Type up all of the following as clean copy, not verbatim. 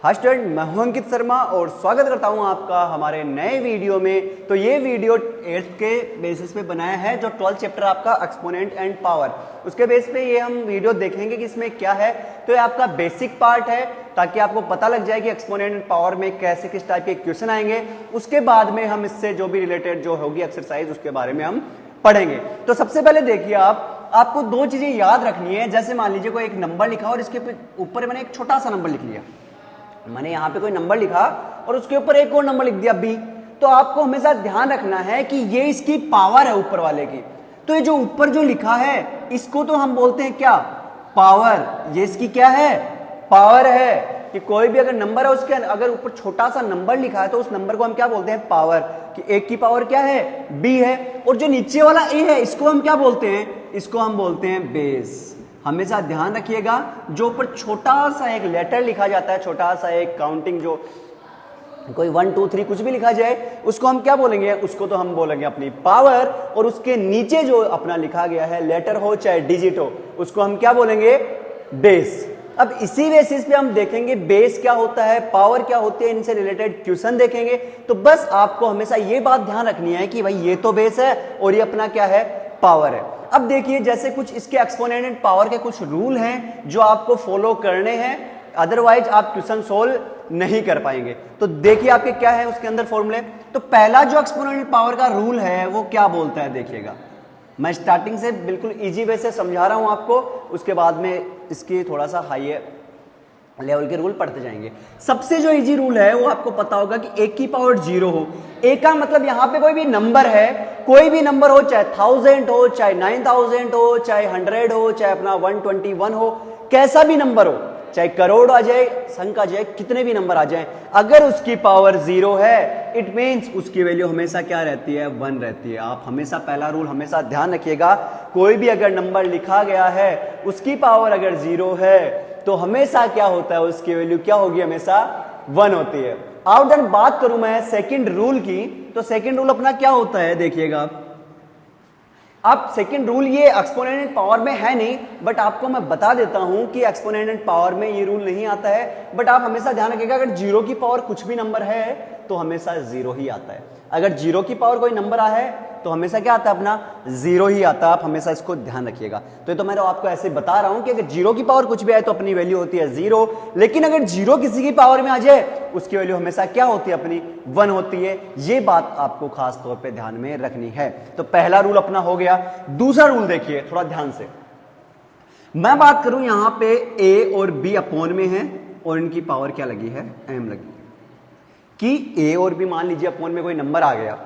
Hi student, मैं हूं अंकित शर्मा और स्वागत करता हूं आपका हमारे नए वीडियो में। तो ये वीडियो 8th के बेसिस पे बनाया है, जो 12th चैप्टर आपका एक्सपोनेंट एंड पावर, उसके बेस पे ये हम वीडियो देखेंगे कि इसमें क्या है। तो ये आपका बेसिक पार्ट है ताकि आपको पता लग जाए कि एक्सपोनेंट एंड पावर में कैसे किस टाइप के क्वेश्चन आएंगे। उसके बाद में हम इससे जो भी रिलेटेड जो होगी एक्सरसाइज उसके बारे में हम पढ़ेंगे। तो सबसे पहले देखिए, आपको दो चीजें याद रखनी है। जैसे मान लीजिए कोई एक नंबर लिखा और इसके ऊपर मैंने एक छोटा सा नंबर लिख लिया। मैंने यहाँ पे कोई नंबर लिखा और उसके ऊपर एक और नंबर लिख दिया b। तो आपको हमेशा ध्यान रखना है कि ये इसकी पावर है ऊपर वाले की। तो ये जो ऊपर जो लिखा है इसको तो हम बोलते हैं क्या, पावर। ये इसकी क्या है, पावर है। कि कोई भी अगर नंबर है उसके अगर ऊपर छोटा सा नंबर लिखा है तो उस नंबर को हम क्या बोलते हैं, पावर। कि एक की पावर क्या है, b है। और जो नीचे वाला a है इसको हम क्या बोलते हैं, इसको हम बोलते हैं बेस। हमेशा ध्यान रखिएगा, जो ऊपर छोटा सा एक लेटर लिखा जाता है, छोटा सा एक काउंटिंग, जो कोई 1 2 3 कुछ भी लिखा जाए उसको हम क्या बोलेंगे, उसको तो हम बोलेंगे अपनी पावर। और उसके नीचे जो अपना लिखा गया है, लेटर हो चाहे डिजिट हो, उसको हम क्या बोलेंगे, बेस। अब इसी बेसिस पे हम देखेंगे बेस क्या होता है, पावर क्या होती है, इनसे रिलेटेड क्वेश्चन देखेंगे। तो बस आपको हमेशा ये बात ध्यान रखनी है कि भाई ये तो बेस है और ये अपना क्या है, पावर है। अब देखिए, जैसे कुछ इसके एक्सपोनेंट एंड पावर के कुछ रूल हैं जो आपको फॉलो करने हैं, अदरवाइज आप क्वेश्चन सोल्व नहीं कर पाएंगे। तो देखिए आपके क्या है उसके अंदर फॉर्मूले। तो पहला जो एक्सपोनेंट एंड पावर का रूल है वो क्या बोलता है, देखिएगा। मैं स्टार्टिंग से बिल्कुल इजी वे से समझा रहा हूं आपको, उसके बाद में इसकी थोड़ा सा हाई लेवल के रूल पढ़ते जाएंगे। सबसे जो इजी रूल है वो आपको पता होगा कि एक की पावर 0 हो। एक का मतलब यहां पे कोई भी नंबर है, कोई भी नंबर हो, चाहे 1000 हो, चाहे 9000 हो, चाहे 100 हो, चाहे अपना 121 हो, कैसा भी नंबर हो, चाहे करोड़ आ जाए, संख्या आ जाए, कितने भी नंबर आ जाए, अगर उसकी पावर 0 है, इट मीन्स उसकी वैल्यू हमेशा क्या रहती है, 1 रहती है। आप हमेशा पहला रूल हमेशा ध्यान रखिएगा, कोई भी अगर नंबर लिखा गया है उसकी पावर अगर 0 है तो हमेशा क्या होता है, उसकी वैल्यू क्या होगी, हमेशा 1 होती है। अब जब बात करूं मैं सेकंड रूल की, तो सेकंड रूल अपना क्या होता है, देखिएगा। अब सेकंड रूल ये एक्सपोनेंट एंड पावर में है नहीं, बट आपको मैं बता देता हूं कि एक्सपोनेंट एंड पावर में ये रूल नहीं आता है। बट आप हमेशा ध्यान रखिएगा, अगर 0 की पावर कुछ भी नंबर है तो हमेशा 0 ही आता है। अगर 0 की पावर कोई नंबर है तो हमेशा क्या आता है, अपना 0 ही आता है। आप हमेशा इसको ध्यान रखिएगा। तो ये तो मैं आपको ऐसे बता रहा हूं कि अगर 0 की पावर कुछ भी आए तो अपनी वैल्यू होती है 0, लेकिन अगर 0 किसी की पावर में आ जाए उसकी वैल्यू हमेशा क्या होती है, अपनी 1 होती है। ये बात आपको खास तौर पे ध्यान में रखनी है। तो पहला रूल अपना हो गया। दूसरा रूल देखिए थोड़ा ध्यान से, मैं बात करूं यहां पे a और b अपोन में है और इनकी पावर क्या लगी है, m लगी है। कि a और b मान लीजिए अपोन में कोई नंबर आ गया,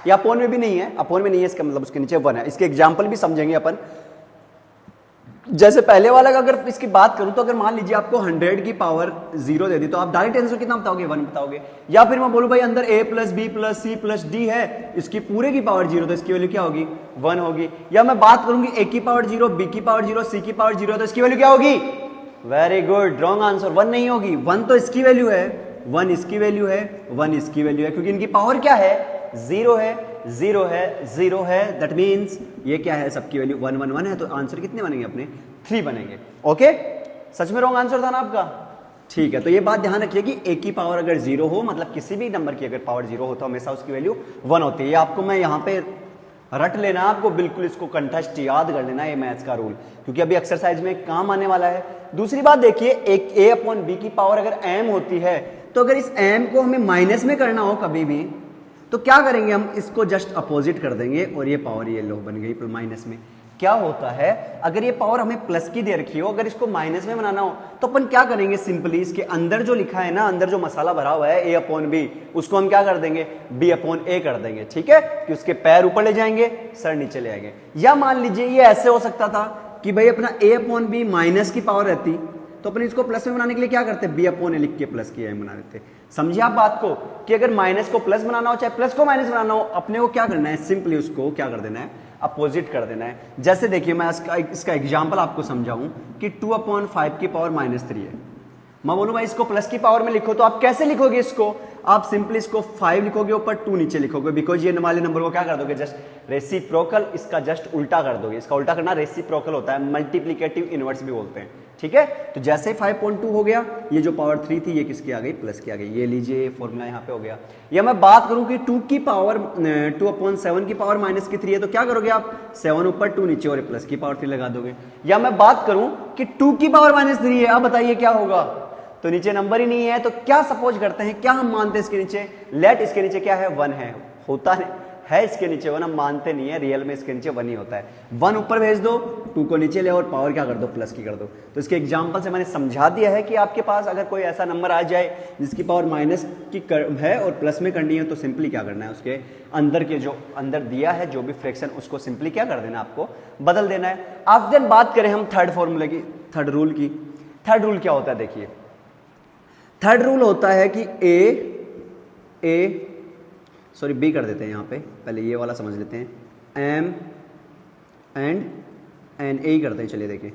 या अपोन में भी नहीं है, अपोन में नहीं है इसका मतलब उसके नीचे 1 है। इसके एग्जांपल भी समझेंगे अपन। जैसे पहले वाला का अगर इसकी बात करूं तो अगर मान लीजिए आपको 100 की पावर 0 दे दी तो आप डायरेक्ट आंसर कितना बताओगे, 1 बताओगे। या फिर मैं बोलूं भाई अंदर a plus B plus C plus D है, इसकी पूरे की पावर 0, तो इसकी वैल्यू क्या होगी, 1 होगी। या मैं बात करूंगी a की पावर 0, b की पावर 0, c की पावर 0, तो इसकी वैल्यू क्या होगी, वेरी गुड, रॉन्ग आंसर, 1 नहीं होगी। 1 तो इसकी वैल्यू है, 1 इसकी वैल्यू है, 1 इसकी वैल्यू है, क्योंकि इनकी पावर क्या है, 0 है, 0 है, 0 है। दैट मीन्स ये क्या है, सबकी वैल्यू 1 1 1 है। तो आंसर कितने बनेंगे अपने, 3 बनेंगे। ओके, सच में रॉन्ग आंसर था ना आपका, ठीक है। तो ये बात ध्यान रखिए कि एक की पावर अगर 0 हो, मतलब किसी भी नंबर की अगर पावर 0 हो तो हमेशा उसकी वैल्यू 1 होती है। ये आपको मैं यहाँ पे रट लेना, आपको बिल्कुल इसको कंठस्थ याद कर लेना, ये मैथ्स का रूल, क्योंकि अभी एक्सरसाइज में काम आने वाला है। दूसरी बात देखिए, एक a अपॉन b की पावर अगर m होती है, तो अगर इस m को हमें माइनस में करना हो कभी भी, तो क्या करेंगे, हम इसको जस्ट अपोजिट कर देंगे और ये पावर ये लो बन गई माइनस में। क्या होता है, अगर ये पावर हमें प्लस की दे रखी हो, अगर इसको माइनस में बनाना हो तो अपन क्या करेंगे, सिंपली इसके अंदर जो लिखा है ना, अंदर जो मसाला भरा हुआ है a अपॉन b, उसको हम क्या कर देंगे, b अपॉन a कर देंगे। ठीक है, कि उसके पैर ऊपर ले जाएंगे, सर नीचे ले आएंगे। या मान लीजिए ये ऐसे हो सकता था कि भाई अपना a अपॉन b माइनस की पावर रहती तो अपन इसको प्लस में बनाने के लिए क्या करते, b अपॉन a लिख के प्लस की m बना देते। समझिए आप बात को, कि अगर माइनस को प्लस बनाना हो चाहे प्लस को माइनस बनाना हो, अपने को क्या करना है, सिंपली उसको क्या कर देना है, अपोजिट कर देना है। जैसे देखिए मैं इसका एग्जांपल आपको समझाऊं कि 2/5 की पावर -3 है। मैं बोलूं भाई इसको प्लस की पावर में लिखो, तो आप कैसे लिखोगे इसको, आप सिंपली इसको 5 लिखोगे, ऊपर 2 नीचे लिखोगे, बिकॉज ये वाले नंबर को क्या कर दोगे, जस्ट रेसिप्रोकल, इसका जस्ट उल्टा कर दोगे। इसका उल्टा करना रेसिप्रोकल होता है, मल्टीप्लिकेटिव इनवर्स भी बोलते हैं। ठीक है। तो जैसे 5.2 हो गया, ये जो पावर 3 थी ये किसकी आ गई, प्लस की आ गई। ये लीजिए फॉर्मूला यहाँ पे हो गया। या मैं बात करूं कि 2 की पावर 2/7 की पावर माइनस की 3 है, तो क्या करोगे आप, 7 ऊपर 2 नीचे और प्लस की पावर 3 लगा दोगे। या मैं बात करूं कि 2 की पावर -3 है, अब बताइए क्या होगा, तो नीचे नंबर ही नहीं है, तो क्या सपोज करते हैं, क्या हम मानते हैं इसके नीचे, लेट इसके नीचे क्या है, 1 है, होता है इसके नीचे 1, हम मानते नहीं है, रियल में इसके नीचे 1 ही होता है। 1 ऊपर भेज दो, 2 को नीचे ले और पावर क्या कर दो, प्लस की कर दो। तो इसके एग्जांपल से मैंने समझा दिया है कि आपके पास अगर कोई ऐसा नंबर आ जाए जिसकी पावर माइनस की है और प्लस में करनी है, तो सिंपली क्या करना है, उसके अंदर के जो अंदर दिया है जो भी फ्रैक्शन, उसको सिंपली क्या कर देना, आपको बदल देना है। अब देन बात करें हम थर्ड फॉर्मूले की, थर्ड रूल की। थर्ड रूल क्या होता है, देखिए थर्ड रूल होता है कि बी कर देते हैं यहाँ पे, पहले ये वाला समझ लेते हैं, एम एंड एन, ए ही करते हैं, चलिए देखिए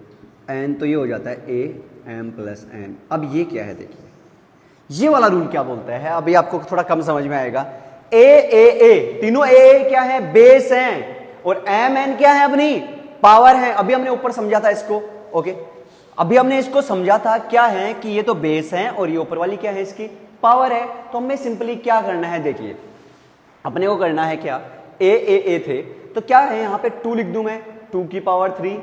एन, तो ये हो जाता है ए एम प्लस एन। अब ये क्या है, देखिए ये वाला रूल क्या बोलता है, अभी आपको थोड़ा कम समझ में आएगा। ए तीनों ए क्या है, बेस हैं, और एम एन क्या है, अपनी पावर है। अभी हमने ऊपर समझा था इसको, ओके, अभी हमने इसको समझा था क्या है कि ये तो बेस है और ये ऊपर वाली क्या है, इसकी पावर है। तो हमें सिंपली क्या करना है, देखिए अपने को करना है क्या, ए थे, तो क्या है यहाँ पे 2 लिख दूं मैं, 2 की पावर 3,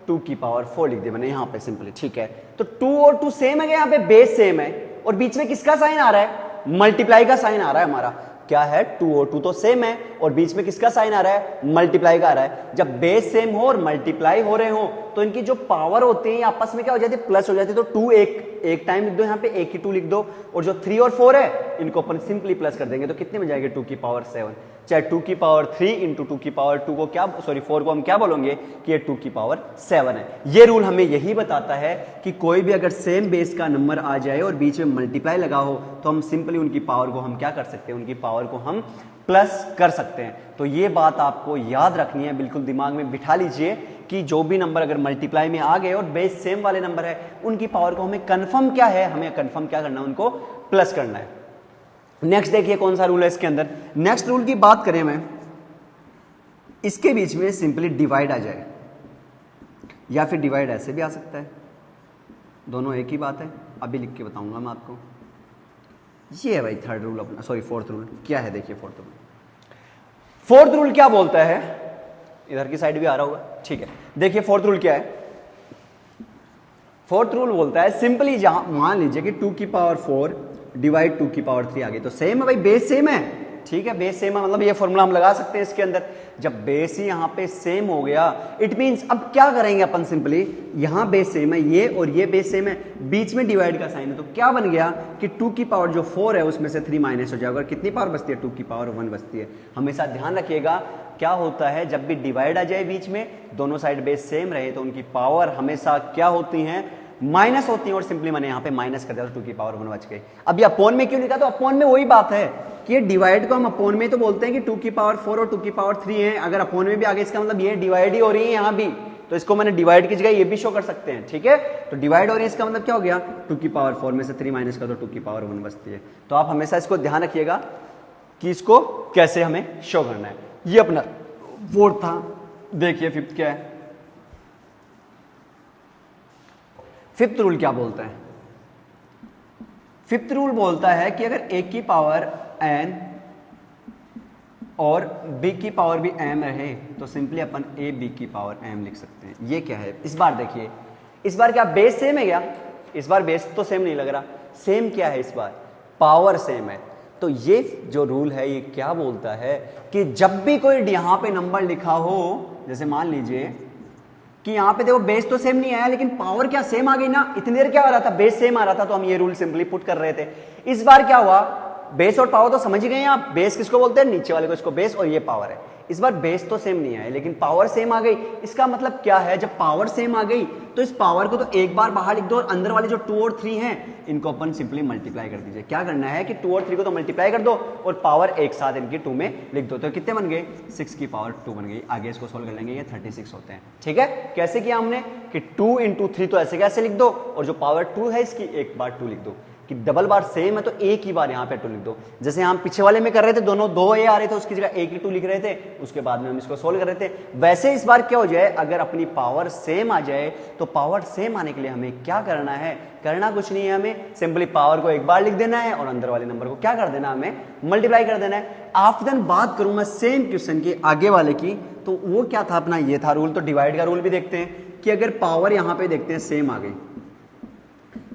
2 की पावर 4 लिख दिया मैंने यहाँ पे सिंपली, ठीक है। तो 2 और 2 सेम है क्या, यहाँ पे बेस सेम है, और बीच में किसका साइन आ रहा है, मल्टीप्लाई का साइन आ रहा है हमारा, क्या है 2 और 2 तो सेम है, और बीच में किसका साइन आ रहा है, मल्टीप्लाई का आ रहा है। जब बेस सेम हो और मल्टीप्लाई हो रहे हो तो इनकी जो पावर होती है आपस में क्या हो जाती है, प्लस हो जाती है। तो 2 एक टाइम लिख दो, यहाँ पे एक ही 2 लिख दो, और जो 3 और 4 है इनको अपन सिंपली प्लस कर देंगे, तो कितने में जाएंगे, 2 की पावर 7, चाहे 2 की पावर 3 इंटू 2 की पावर 2 को क्या, सॉरी 4 को हम क्या बोलेंगे कि ये 2 की पावर 7 है। ये रूल हमें यही बताता है कि कोई भी अगर सेम बेस का नंबर आ जाए और बीच में मल्टीप्लाई लगा हो, तो हम सिंपली उनकी पावर को हम क्या कर सकते हैं, उनकी पावर को हम प्लस कर सकते हैं। तो ये बात आपको याद रखनी है, बिल्कुल दिमाग में बिठा लीजिए कि जो भी नंबर अगर मल्टीप्लाई में आ गए और बेस सेम वाले नंबर है, उनकी पावर को हमें कंफर्म क्या है, हमें कंफर्म क्या करना है, उनको प्लस करना है। नेक्स्ट देखिए कौन सा रूल है इसके अंदर, नेक्स्ट रूल की बात करें मैं, इसके बीच में सिंपली डिवाइड आ जाए, या फिर डिवाइड ऐसे भी आ सकता है, दोनों एक ही बात है, अभी लिख के बताऊंगा मैं आपको। ये है भाई थर्ड रूल अपना, सॉरी फोर्थ रूल क्या है, देखिए फोर्थ रूल क्या बोलता है, इधर की साइड भी आ रहा होगा, ठीक है। देखिए फोर्थ रूल क्या है, फोर्थ रूल बोलता है सिंपली, जहां मान लीजिए कि 2 की पावर 4 डिवाइड 2 की पावर 3 आ गई, तो सेम है भाई, बेस सेम है, ठीक है, बेस सेम है, मतलब ये फॉर्मूला हम लगा सकते हैं इसके अंदर। जब बेस ही यहाँ पे सेम हो गया, इट मींस अब क्या करेंगे अपन, सिंपली यहाँ बेस सेम है, ये और ये बेस सेम है, बीच में डिवाइड का साइन है, तो क्या बन गया कि 2 की पावर जो 4 है उसमें से 3 माइनस हो जाएगा, और कितनी पावर बचती है, 2 की पावर 1 बचती है। हमेशा ध्यान रखिएगा क्या होता है, जब भी डिवाइड आ जाए बीच में, दोनों साइड बेस सेम रहे, तो उनकी पावर हमेशा क्या होती है, माइनस होती है, और सिंपली मैंने यहाँ पे माइनस कर दिया तो 2 की पावर 1 बच गई। अब ये अपोन में क्यों लिखा, तो अपोन में वही बात है कि ये डिवाइड को हम अपोन में तो बोलते हैं कि 2 की पावर 4 और 2 की पावर 3 है, अगर अपोन में भी आगे इसका मतलब ये डिवाइड ही हो रही है यहाँ भी, तो इसको मैंने डिवाइड की जगह ये भी शो कर सकते हैं, ठीक है। तो डिवाइड हो रही है, इसका मतलब क्या हो गया, 2 की पावर 4 में से 3 माइनस कर दो, 2 की पावर 1 बचती है। तो आप हमेशा इसको ध्यान रखिएगा कि इसको कैसे हमें शो करना है। ये अपना फोर्थ था। देखिए फिफ्थ क्या है, फिफ्थ रूल क्या बोलता है, फिफ्थ रूल बोलता है कि अगर a की पावर n और b की पावर भी m रहे, तो सिंपली अपन a b की पावर m लिख सकते हैं। ये क्या है, इस बार देखिए, इस बार क्या बेस सेम है क्या, इस बार बेस तो सेम नहीं लग रहा, सेम क्या है, इस बार पावर सेम है। तो ये जो रूल है ये क्या बोलता है कि जब भी कोई यहां पे नंबर लिखा हो, जैसे मान लीजिए कि यहाँ पे देखो बेस तो सेम नहीं आया लेकिन पावर क्या सेम आ गई ना, इतनी देर क्या आ रहा था, बेस सेम आ रहा था, तो हम ये रूल सिंपली पुट कर रहे थे। इस बार क्या हुआ, बेस और पावर तो समझ ही गए आप, बेस किसको बोलते हैं, नीचे वाले को, इसको बेस, और ये पावर है। इस बार बेस तो सेम नहीं आया लेकिन पावर सेम आ गई, इसका मतलब क्या है, जब पावर सेम आ गई तो इस पावर को तो एक बार बाहर लिख दो, और अंदर वाले जो 2 और 3 हैं इनको अपन सिंपली मल्टीप्लाई कर दीजिए। क्या करना है कि 2 और 3 को तो मल्टीप्लाई कर दो और पावर एक साथ इनकी 2 में लिख दो, तो कितने बन गए, 6 की पावर 2 बन गई। आगे इसको सोल्व कर लेंगे, ये 36 होते हैं, ठीक है। कैसे किया हमने कि 2 इंटू 3 तो ऐसे कैसे लिख दो, और जो पावर 2 है इसकी एक बार 2 लिख दो। कि डबल बार सेम है तो एक ही बार यहाँ पे 2 लिख दो। जैसे हम पीछे वाले में कर रहे थे, दोनों 2 ए आ रहे थे, उसकी जगह एक ही 2 लिख रहे थे, उसके बाद में हम इसको सोल्व कर रहे थे। वैसे इस बार क्या हो जाए, अगर अपनी पावर सेम आ जाए तो पावर सेम आने के लिए हमें क्या करना है, करना कुछ नहीं है, हमें सिंपली पावर को एक बार लिख देना है और अंदर वाले नंबर को क्या कर देना, हमें मल्टीप्लाई कर देना है। आफ्टर देन बात करूं मैं सेम क्वेश्चन के आगे वाले की, तो वो क्या था अपना, ये था रूल। तो डिवाइड का रूल भी देखते हैं कि अगर पावर यहां पे देखते हैं सेम आ गई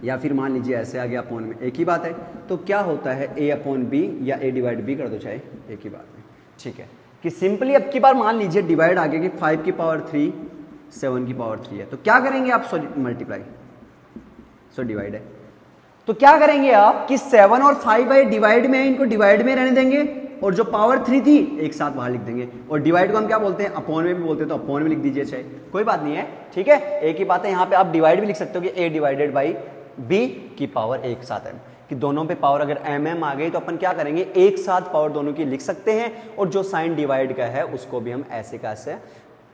या फिर मान लीजिए ऐसे आ गया अपॉन में, एक ही बात है, तो क्या होता है a अपॉन बी या a डिवाइड बी कर दो, चाहे एक ही बात में, ठीक है। कि सिंपली अब की बार मान लीजिए डिवाइड आ गया कि 5 की पावर 3 7 की पावर 3 है, तो क्या करेंगे आप, सॉरी मल्टीप्लाई, सो डिवाइड है, तो क्या करेंगे आप कि 7 और 5 है, डिवाइड में है, इनको डिवाइड में रहने देंगे और जो पावर 3 थी एक साथ बाहर लिख देंगे। और डिवाइड को हम क्या बोलते हैं, अपॉन में भी बोलते हैं, तो अपॉन में लिख दीजिए, चाहे कोई बात नहीं है, ठीक है। एक ही बात है, यहाँ पे आप डिवाइड भी लिख सकते हो कि a डिवाइडेड बाई b की पावर एक साथ m, कि दोनों पे पावर अगर mm आ गई तो अपन क्या करेंगे, एक साथ पावर दोनों की लिख सकते हैं, और जो साइन डिवाइड का है उसको भी हम ऐसे का ऐसे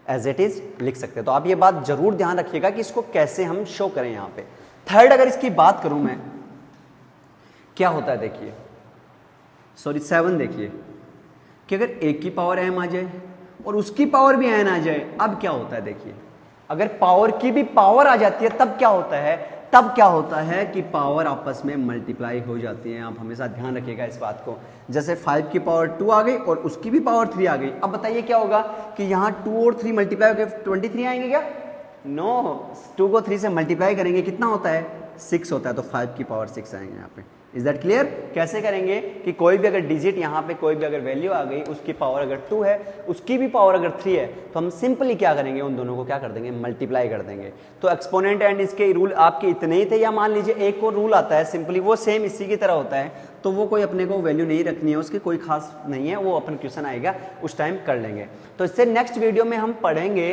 एज इट इज लिख सकते हैं। तो आप ये बात जरूर ध्यान रखिएगा कि इसको कैसे हम शो करें। यहाँ पे थर्ड अगर इसकी बात करूं मैं, क्या होता है देखिए, सॉरी 7 देखिए कि अगर एक की पावर m आ जाए और उसकी पावर भी n आ जाए, अब क्या होता है देखिए, अगर पावर की भी पावर आ जाती है तब क्या होता है, तब क्या होता है कि पावर आपस में मल्टीप्लाई हो जाती है। आप हमेशा ध्यान रखिएगा इस बात को। जैसे 5 की पावर 2 आ गई और उसकी भी पावर 3 आ गई, अब बताइए क्या होगा कि यहाँ 2 और 3 मल्टीप्लाई होकर 23 आएंगे क्या, नो, 2 को 3 से मल्टीप्लाई करेंगे कितना होता है, 6 होता है, तो 5 की पावर 6 आएंगे यहाँ पे। Is that clear. कैसे करेंगे कि कोई भी अगर डिजिट यहाँ पे कोई भी अगर वैल्यू आ गई, उसकी पावर अगर 2 है, उसकी भी पावर अगर 3 है, तो हम सिंपली क्या करेंगे, उन दोनों को क्या कर देंगे, मल्टीप्लाई कर देंगे। तो एक्सपोनेंट एंड इसके रूल आपके इतने ही थे, या मान लीजिए एक और रूल आता है सिंपली, वो सेम इसी की तरह होता है, तो वो कोई अपने को वैल्यू नहीं रखनी है, उसकी कोई खास नहीं है, वो अपन क्वेश्चन आएगा उस टाइम कर लेंगे। तो इससे नेक्स्ट वीडियो में हम पढ़ेंगे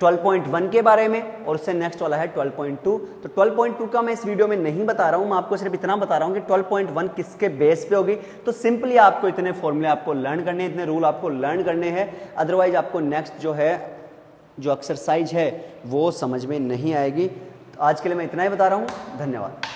12.1 के बारे में, और उससे नेक्स्ट वाला है 12.2। तो 12.2 का मैं इस वीडियो में नहीं बता रहा हूं, मैं आपको सिर्फ इतना बता रहा हूं कि 12.1 किसके बेस पे होगी। तो सिंपली आपको इतने फॉर्मूले आपको लर्न करने हैं, इतने रूल आपको लर्न करने हैं, अदरवाइज आपको नेक्स्ट जो है जो एक्सरसाइज है वो समझ में नहीं आएगी। तो आज के लिए मैं इतना ही बता रहा हूं, धन्यवाद।